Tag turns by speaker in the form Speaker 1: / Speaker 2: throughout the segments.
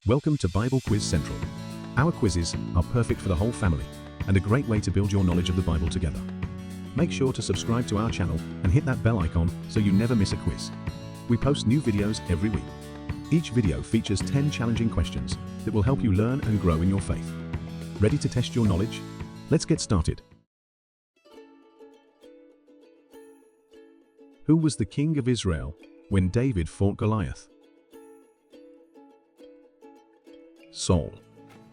Speaker 1: Welcome to Bible Quiz Central. Our quizzes are perfect for the whole family and a great way to build your knowledge of the Bible together. Make sure to subscribe to our channel and hit that bell icon so you never miss a quiz. We post new videos every week. Each video features 10 challenging questions that will help you learn and grow in your faith. Ready to test your knowledge? Let's get started. Who was the king of Israel when David fought Goliath? Saul,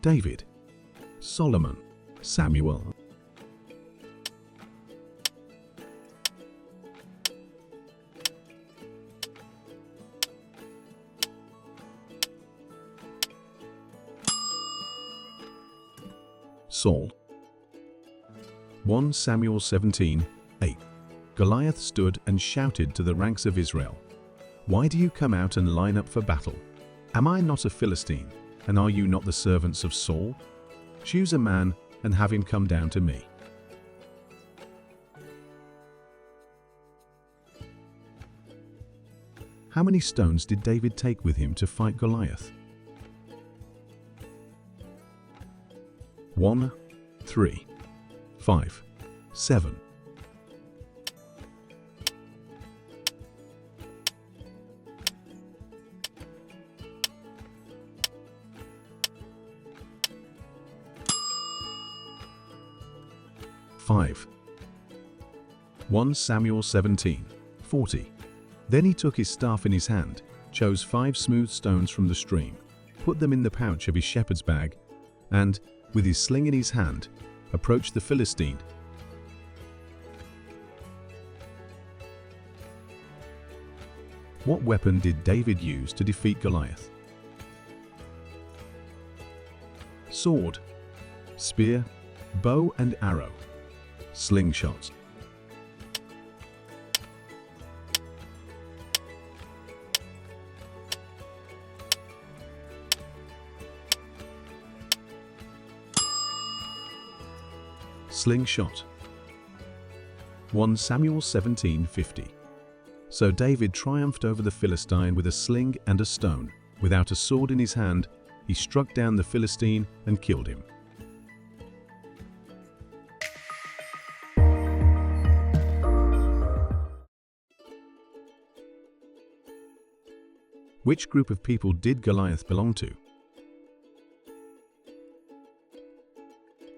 Speaker 1: David, Solomon, Samuel. Saul. 1 Samuel 17:8. Goliath stood and shouted to the ranks of Israel, "Why do you come out and line up for battle? Am I not a Philistine, and are you not the servants of Saul? Choose a man and have him come down to me." How many stones did David take with him to fight Goliath? 1, 3, 5, 7. Five. 1 Samuel 17:40. Then he took his staff in his hand, chose 5 smooth stones from the stream, put them in the pouch of his shepherd's bag, and, with his sling in his hand, approached the Philistine. What weapon did David use to defeat Goliath? Sword, spear, bow and arrow, slingshot. Slingshot. 1 Samuel 17:50. So David triumphed over the Philistine with a sling and a stone. Without a sword in his hand, he struck down the Philistine and killed him. Which group of people did Goliath belong to?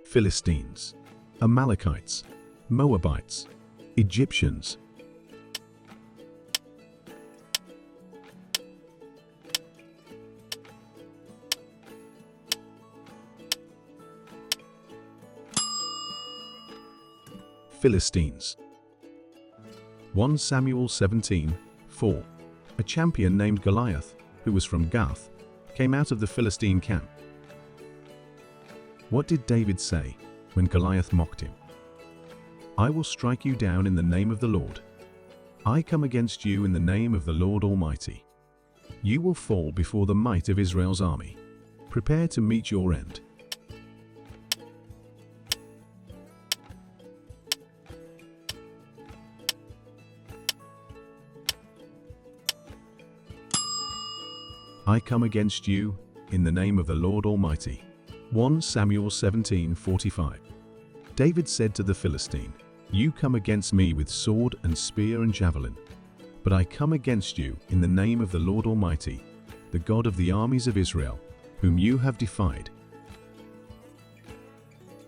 Speaker 1: Philistines, Amalekites, Moabites, Egyptians. Philistines. 1 Samuel 17:4. A champion named Goliath, who was from Gath, came out of the Philistine camp. What did David say when Goliath mocked him? "I will strike you down in the name of the Lord. I come against you in the name of the Lord Almighty. You will fall before the might of Israel's army. Prepare to meet your end." I come against you in the name of the Lord Almighty. 1 Samuel 17:45. David said to the Philistine, "You come against me with sword and spear and javelin, but I come against you in the name of the Lord Almighty, the God of the armies of Israel, whom you have defied."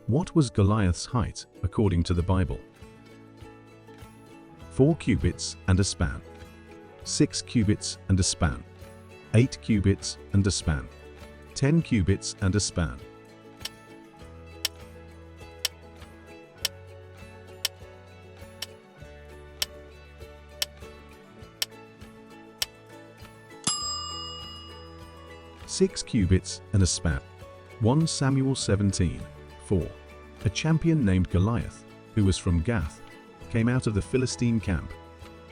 Speaker 1: What was Goliath's height according to the Bible? 4 cubits and a span, 6 cubits and a span, 8 cubits and a span, 10 cubits and a span. Six cubits and a span. 1 Samuel 17:4. A champion named Goliath, who was from Gath, came out of the Philistine camp.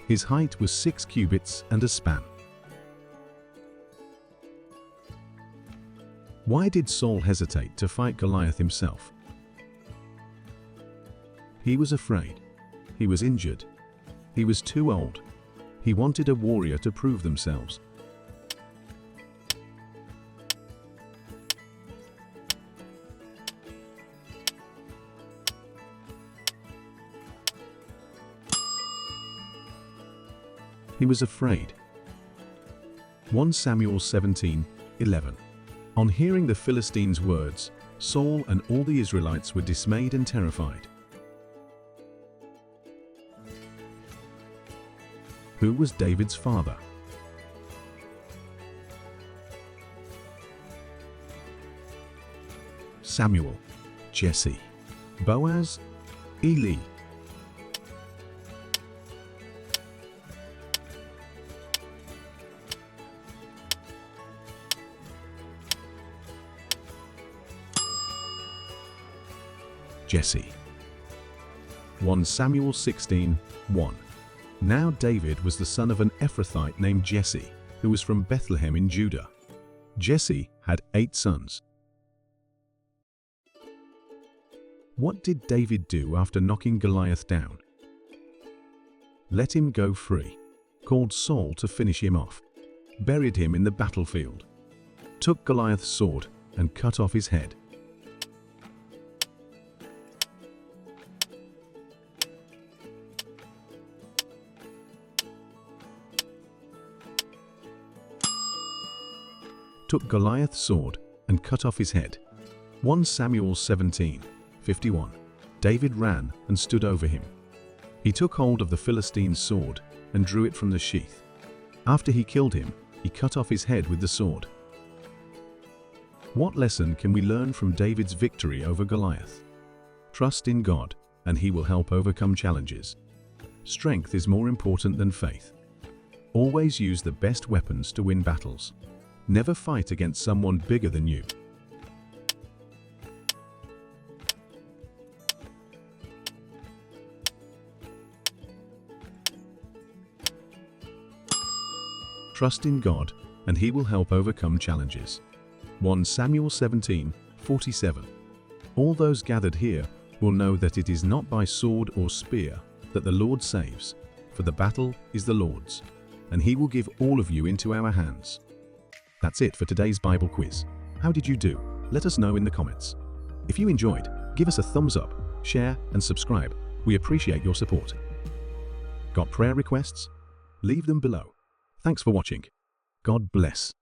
Speaker 1: His height was 6 cubits and a span. Why did Saul hesitate to fight Goliath himself? He was afraid. He was injured. He was too old. He wanted a warrior to prove themselves. He was afraid. 1 Samuel 17:11. On hearing the Philistines' words, Saul and all the Israelites were dismayed and terrified. Who was David's father? Samuel, Jesse, Boaz, Eli. Jesse. 1 Samuel 16:1. Now David was the son of an Ephrathite named Jesse, who was from Bethlehem in Judah. Jesse had 8 sons. What did David do after knocking Goliath down? Let him go free, called Saul to finish him off, buried him in the battlefield, took Goliath's sword and cut off his head. Took Goliath's sword and cut off his head. 1 Samuel 17:51. David ran and stood over him. He took hold of the Philistine's sword and drew it from the sheath. After he killed him, he cut off his head with the sword. What lesson can we learn from David's victory over Goliath? Trust in God, and He will help overcome challenges. Strength is more important than faith. Always use the best weapons to win battles. Never fight against someone bigger than you. Trust in God, and He will help overcome challenges. 1 Samuel 17:47. All those gathered here will know that it is not by sword or spear that the Lord saves, for the battle is the Lord's, and He will give all of you into our hands. That's it for today's Bible quiz. How did you do? Let us know in the comments. If you enjoyed, give us a thumbs up, share, and subscribe. We appreciate your support. Got prayer requests? Leave them below. Thanks for watching. God bless.